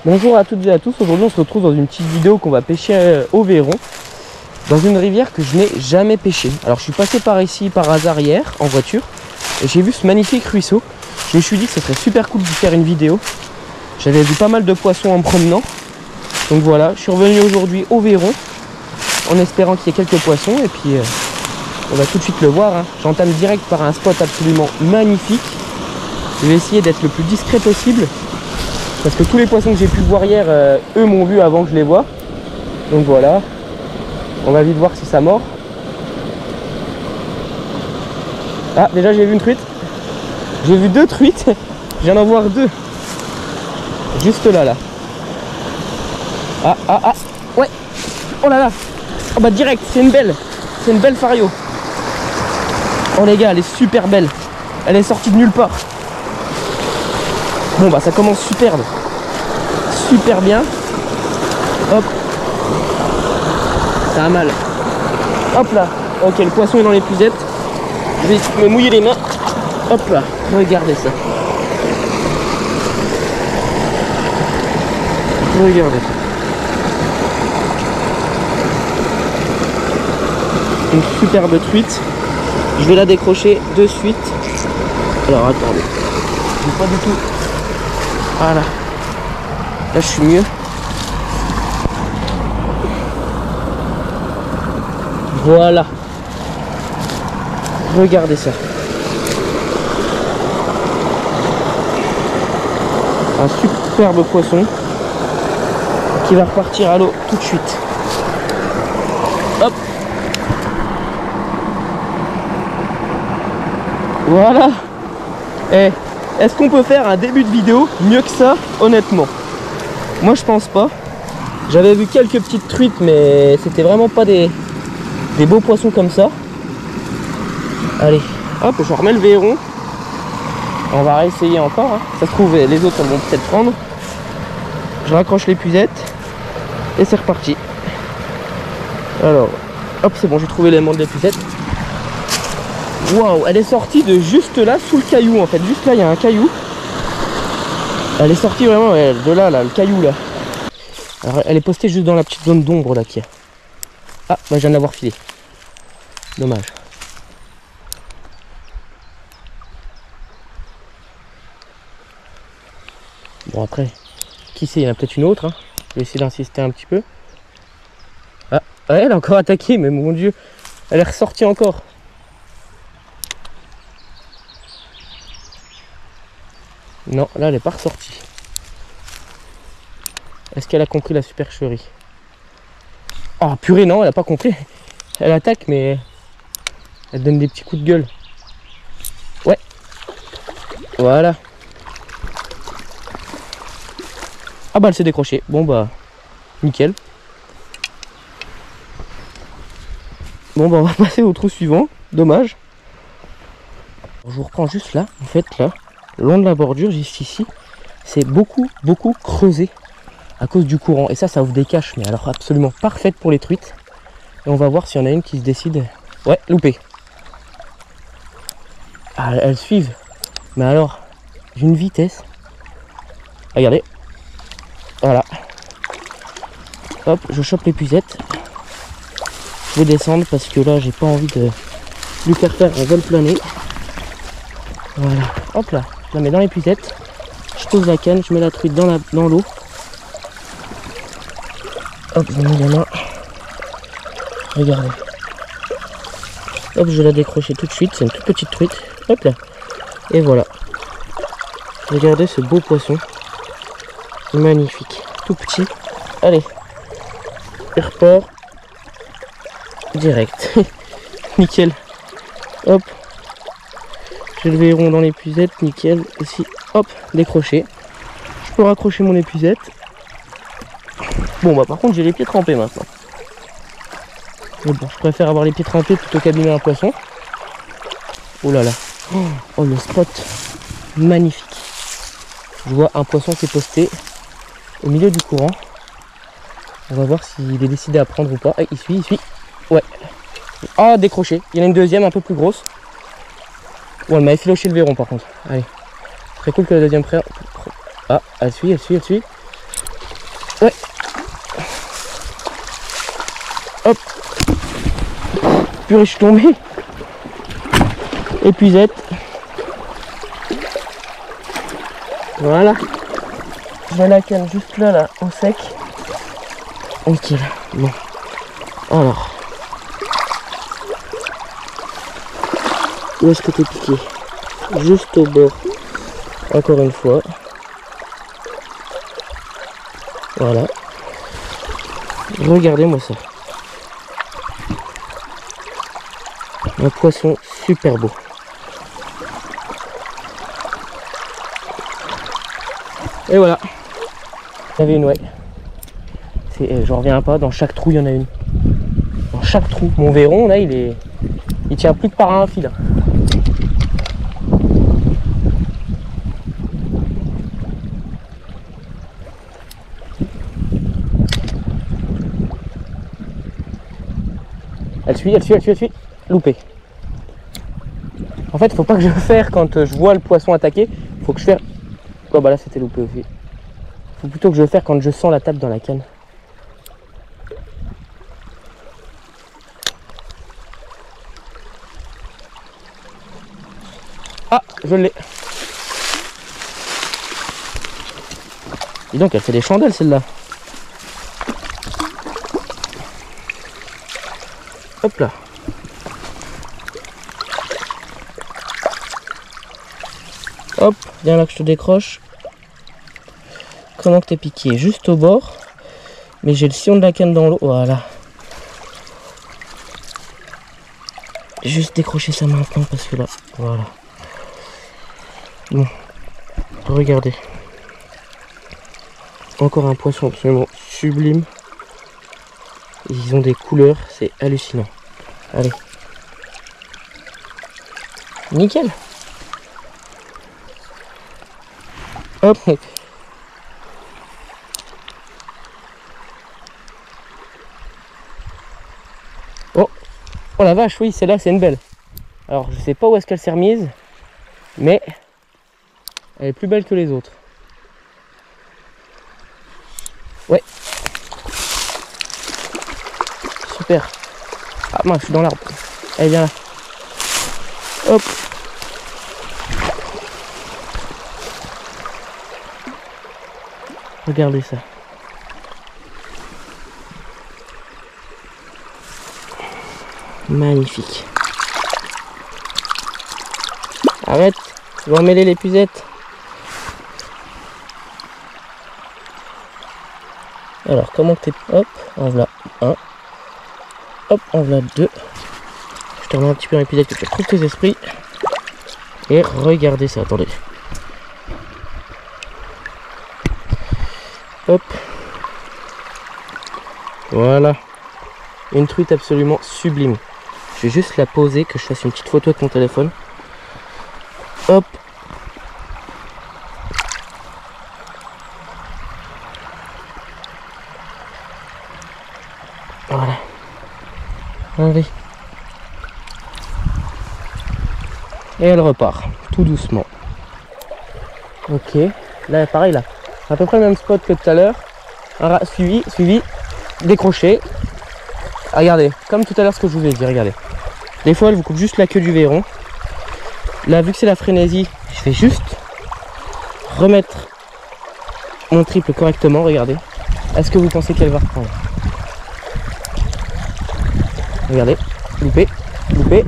Bonjour à toutes et à tous, aujourd'hui on se retrouve dans une petite vidéo qu'on va pêcher au Véron dans une rivière que je n'ai jamais pêchée. Alors je suis passé par ici par hasard hier en voiture et j'ai vu ce magnifique ruisseau. Je me suis dit que ce serait super cool de faire une vidéo. J'avais vu pas mal de poissons en me promenant. Donc voilà, je suis revenu aujourd'hui au Véron en espérant qu'il y ait quelques poissons et puis on va tout de suite le voir. Hein. J'entame direct par un spot absolument magnifique. Je vais essayer d'être le plus discret possible. Parce que tous les poissons que j'ai pu voir hier, eux m'ont vu avant que je les voie. Donc voilà. On va vite voir si ça mord. Ah, déjà j'ai vu une truite. J'ai vu deux truites. Je viens d'en voir deux. Juste là, là. Ah. Ouais. Oh là là. Oh bah direct, c'est une belle. C'est une belle fario. Oh les gars, elle est super belle. Elle est sortie de nulle part. Bon bah ça commence superbe. Super bien. Hop. Ça a mal. Hop là. Ok, le poisson est dans l'épuisette. Je vais me mouiller les mains. Hop là. Regardez ça. Regardez. Une superbe truite. Je vais la décrocher de suite. Alors attendez. Je vais pas du tout. Voilà. Là je suis mieux. Voilà. Regardez ça. Un superbe poisson qui va repartir à l'eau tout de suite. Hop. Voilà. Et est-ce qu'on peut faire un début de vidéo mieux que ça, honnêtement? Moi je pense pas. J'avais vu quelques petites truites mais c'était vraiment pas des beaux poissons comme ça. Allez, hop, je remets le Véron. On va réessayer encore. Hein. Ça se trouve les autres vont peut-être prendre. Je raccroche l'épuisette et c'est reparti. Alors, hop, c'est bon, j'ai trouvé l'élément de l'épuisette. Waouh, elle est sortie de juste là sous le caillou en fait. Juste là, il y a un caillou. Elle est sortie vraiment ouais, de là, le caillou là. Alors, elle est postée juste dans la petite zone d'ombre là qu'il y a. Ah, bah je viens de l'avoir filé. Dommage. Bon après, qui sait, il y en a peut-être une autre. Hein. Je vais essayer d'insister un petit peu. Ah, ouais, elle a encore attaqué, mais mon dieu, elle est ressortie encore. Non, là elle n'est pas ressortie. Est-ce qu'elle a compris la supercherie? Oh purée, non, elle n'a pas compris. Elle attaque, mais elle donne des petits coups de gueule. Ouais. Voilà. Ah bah elle s'est décrochée. Bon bah, nickel. Bon bah on va passer au trou suivant. Dommage. Je vous reprends juste là, en fait là. Le long de la bordure, juste ici, c'est beaucoup creusé à cause du courant. Et ça ouvre des caches, mais alors absolument parfaite pour les truites. Et on va voir s'il y en a une qui se décide. Ouais, loupé. Ah, elles suivent. Mais alors, d'une vitesse. Regardez. Voilà. Hop, je chope l'épuisette. Je vais descendre parce que là, j'ai pas envie de lui faire un vol plané. Voilà. Hop là. Je la mets dans l'épuisette, je pose la canne, je mets la truite dans l'eau. Hop, je mets la main. Regardez. Hop, je vais la décrocher tout de suite, c'est une toute petite truite. Hop là. Et voilà. Regardez ce beau poisson. Magnifique. Tout petit. Allez. Il repart. Direct. Nickel. Hop. J'ai le Véron dans l'épuisette, nickel. Ici, hop, décroché. Je peux raccrocher mon épuisette. Bon, bah par contre, j'ai les pieds trempés maintenant. Mais bon, je préfère avoir les pieds trempés plutôt qu'abîmer un poisson. Oh là là. Oh, le spot. Magnifique. Je vois un poisson qui est posté au milieu du courant. On va voir s'il est décidé à prendre ou pas. Ah, il suit. Ouais. Ah, décroché. Il y en a une deuxième un peu plus grosse. Oh, elle m'a effiloché le Véron par contre. Allez. Très cool que la deuxième prenne. Ah, elle suit. Ouais. Hop. Purée, je suis tombé. Épuisette. Voilà. Je mets la canne juste là, là, au sec. Nickel. Bon. Alors. Où est-ce que t'es piqué? Juste au bord. Encore une fois. Voilà. Regardez-moi ça. Un poisson super beau. Et voilà. Il y avait une, ouais. J'en reviens pas, dans chaque trou il y en a une. Dans chaque trou. Mon verron là il tient plus que par un fil. Elle suit. Loupé. En fait, faut pas que je fasse quand je vois le poisson attaquer. Faut que je fasse. Oh bah là c'était loupé aussi. Faut plutôt que je fasse quand je sens la tape dans la canne. Ah, je l'ai. Dis donc, elle fait des chandelles celle-là. Hop là. Hop, viens là que je te décroche. Comment que t'es piqué? Juste au bord. Mais j'ai le sillon de la canne dans l'eau. Voilà. Juste décrocher ça maintenant parce que là, voilà. Bon, regardez. Encore un poisson absolument sublime. Ils ont des couleurs, c'est hallucinant. Allez. Nickel. Hop. Oh. Oh la vache, oui, celle-là, c'est une belle. Alors, je sais pas où est-ce qu'elle s'est remise, mais elle est plus belle que les autres. Ouais. Super. Ah mince, je suis dans l'arbre. Allez, viens là. Hop. Regardez ça. Magnifique. Arrête, tu vas emmêler l'épuisette. Alors, comment que t'es... Hop, en voilà un. Hop, en voilà deux. Je te remets un petit peu dans l'épuisette que tu retrouves tes esprits. Et regardez ça, attendez. Hop. Voilà. Une truite absolument sublime. Je vais juste la poser, que je fasse une petite photo avec mon téléphone. Hop. Voilà. Allez. Et elle repart, tout doucement. Ok. Là, pareil, là. À peu près le même spot que tout à l'heure. Suivi, décroché. Regardez, comme tout à l'heure ce que je vous ai dit, regardez. Des fois, elle vous coupe juste la queue du verron. Là, vu que c'est la frénésie, je vais juste remettre mon triple correctement, regardez. Est-ce que vous pensez qu'elle va reprendre? Regardez, loupé, loupé,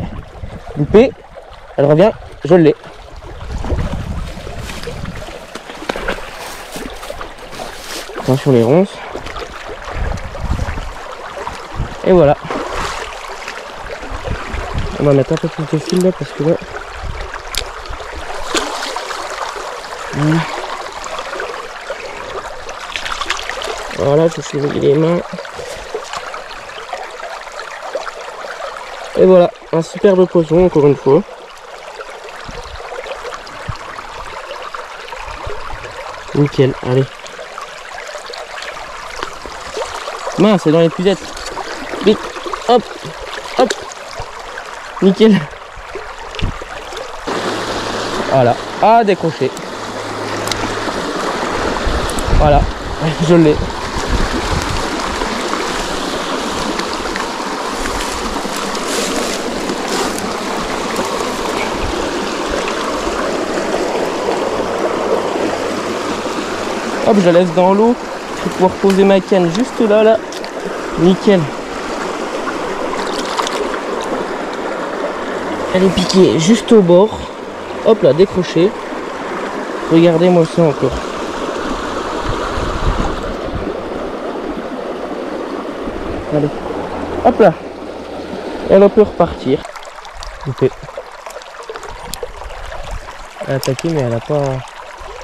loupé. Elle revient, je l'ai. Attention les ronces. Et voilà. On va mettre un peu plus de fil là parce que là... Voilà, je me suis mouillé les mains. Et voilà, un superbe poisson encore une fois. Nickel, allez. Mince, c'est dans l'épuisette. Vite, hop, hop. Nickel. Voilà, ah décroché. Voilà, je l'ai. Hop, je la laisse dans l'eau. Je vais pouvoir poser ma canne juste là, là. Nickel. Elle est piquée juste au bord. Hop là, décroché. Regardez-moi ça encore. Allez. Hop là. Elle peut repartir. Loupé. Elle a attaqué mais elle a pas...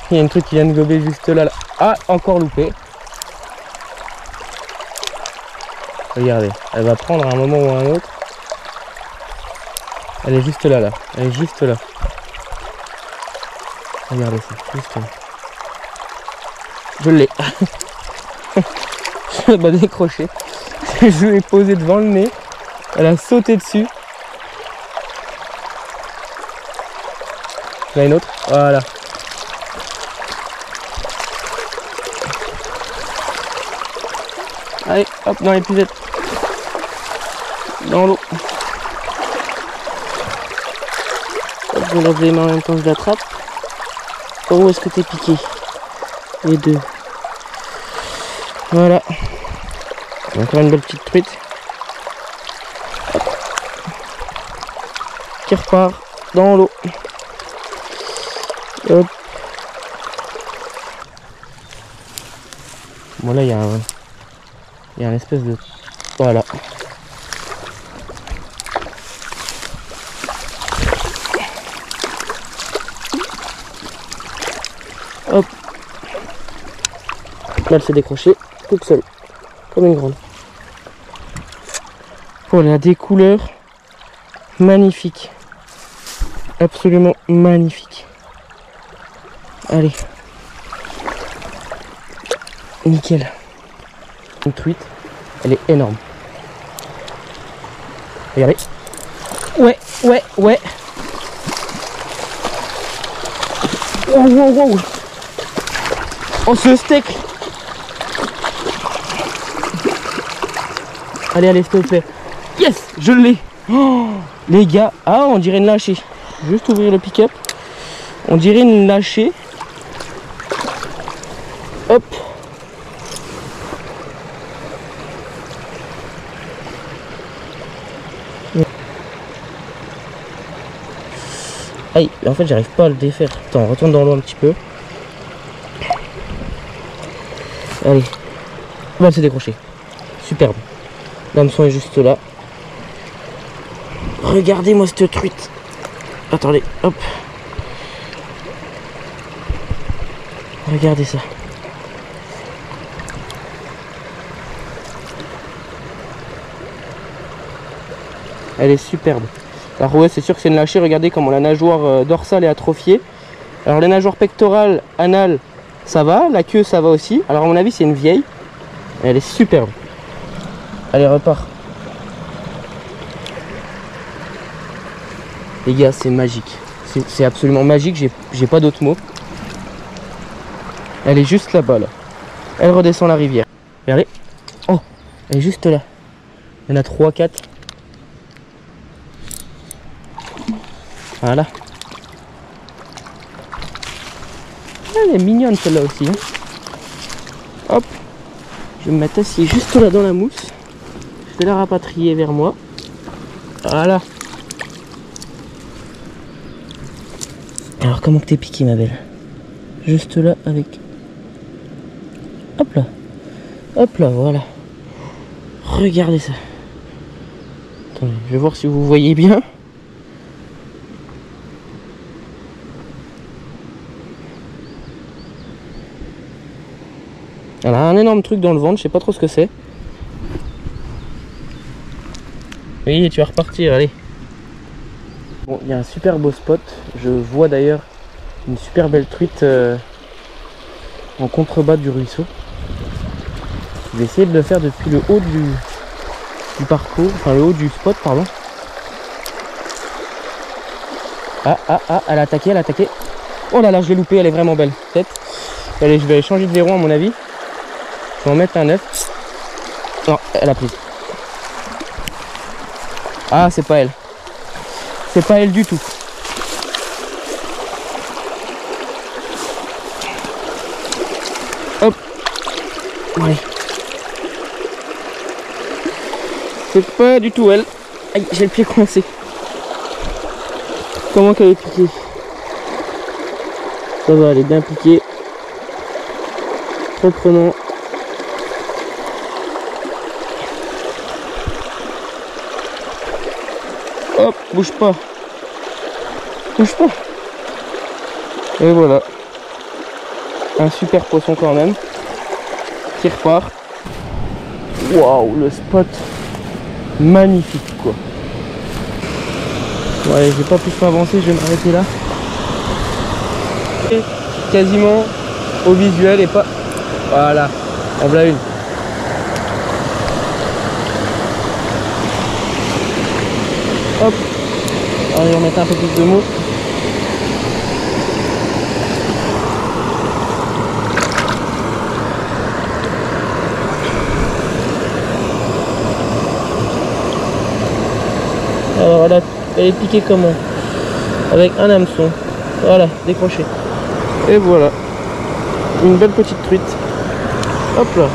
Il y a un truc qui vient de gober juste là, là. Ah, encore loupé. Regardez, elle va prendre à un moment ou à un autre. Elle est juste là, là. Elle est juste là. Regardez ça, juste là. Je l'ai. Elle m'a décroché. Je l'ai posé devant le nez. Elle a sauté dessus. Il y en a une autre. Voilà. Allez, hop, dans l'épuisette. Dans l'eau. Je lève les mains en même temps que je l'attrape. Par où est-ce que t'es piqué? Les deux. Voilà. Encore une belle petite truite. Hop. Qui repart dans l'eau. Hop. Bon là il y a un espèce de... Voilà. Hop. Là elle s'est décrochée toute seule. Comme une grande. Voilà, des couleurs magnifiques. Absolument magnifiques. Allez. Nickel. Une truite, elle est énorme. Regardez. Ouais. Wow. Oh, ce steak. Allez, s'il te plaît. Yes, je l'ai. Oh, les gars, ah, on dirait une lâchée. Juste ouvrir le pick-up. On dirait une lâchée. Hop. Aïe, en fait j'arrive pas à le défaire. Attends, on retourne dans l'eau un petit peu. Allez. Bon, elle s'est décrochée. Superbe. L'hameçon est juste là. Regardez-moi cette truite. Attendez, hop. Regardez ça. Elle est superbe. Alors ouais, c'est sûr que c'est une lâchée. Regardez comment la nageoire dorsale est atrophiée. Alors les nageoires pectorales, anales, ça va. La queue, ça va aussi. Alors à mon avis, c'est une vieille. Elle est superbe. Allez, repart. Les gars, c'est magique. C'est absolument magique. J'ai pas d'autres mots. Elle est juste là-bas, là. Elle redescend la rivière. Regardez. Oh, elle est juste là. Il y en a 3, 4. Voilà. Elle est mignonne celle-là aussi. Hein. Hop. Je vais me mettre assis juste là dans la mousse. Je vais la rapatrier vers moi. Voilà. Alors comment que t'es piqué ma belle? Juste là avec... Hop là. Hop là, voilà. Regardez ça. Attendez, je vais voir si vous voyez bien. Elle a un énorme truc dans le ventre, je sais pas trop ce que c'est. Oui, tu vas repartir, allez. Bon, il y a un super beau spot. Je vois d'ailleurs une super belle truite en contrebas du ruisseau. Je vais essayer de le faire depuis le haut du parcours, enfin le haut du spot, pardon. Ah, elle a attaqué, Oh là là, je l'ai loupé, elle est vraiment belle. Peut-être. Allez, je vais changer de verrou à mon avis. Je vais en mettre un neuf. Non, elle a pris. Ah, c'est pas elle. C'est pas elle du tout. Ouais. C'est pas du tout elle. Aïe, j'ai le pied coincé. Comment qu'elle est piquée? Ça va, elle est bien piquée. Reprenons. Hop, bouge pas. Bouge pas. Et voilà. Un super poisson quand même. Qui repart. Waouh, le spot. Magnifique quoi. Bon allez, je vais pas plus m'avancer, je vais m'arrêter là. Et quasiment au visuel et pas... Voilà, en voilà une. Hop. On va remettre un peu plus de mots. Alors voilà, elle est piquée comment? Avec un hameçon. Voilà, décroché. Et voilà. Une belle petite truite. Hop là.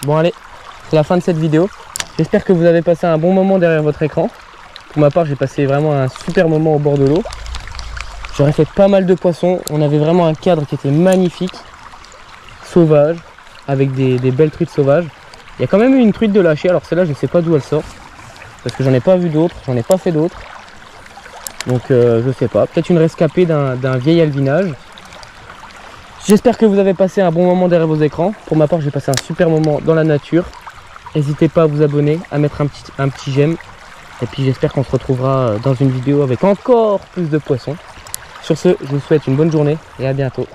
Bon allez, c'est la fin de cette vidéo. J'espère que vous avez passé un bon moment derrière votre écran. Pour ma part, j'ai passé vraiment un super moment au bord de l'eau. J'aurais fait pas mal de poissons. On avait vraiment un cadre qui était magnifique. Sauvage. Avec des belles truites sauvages. Il y a quand même eu une truite de lâcher. Alors celle-là, je ne sais pas d'où elle sort. Parce que j'en ai pas vu d'autres. J'en ai pas fait d'autres. Donc je sais pas. Peut-être une rescapée d'un vieil alvinage. J'espère que vous avez passé un bon moment derrière vos écrans. Pour ma part, j'ai passé un super moment dans la nature. N'hésitez pas à vous abonner, à mettre un petit j'aime. Et puis j'espère qu'on se retrouvera dans une vidéo avec encore plus de poissons. Sur ce, je vous souhaite une bonne journée et à bientôt.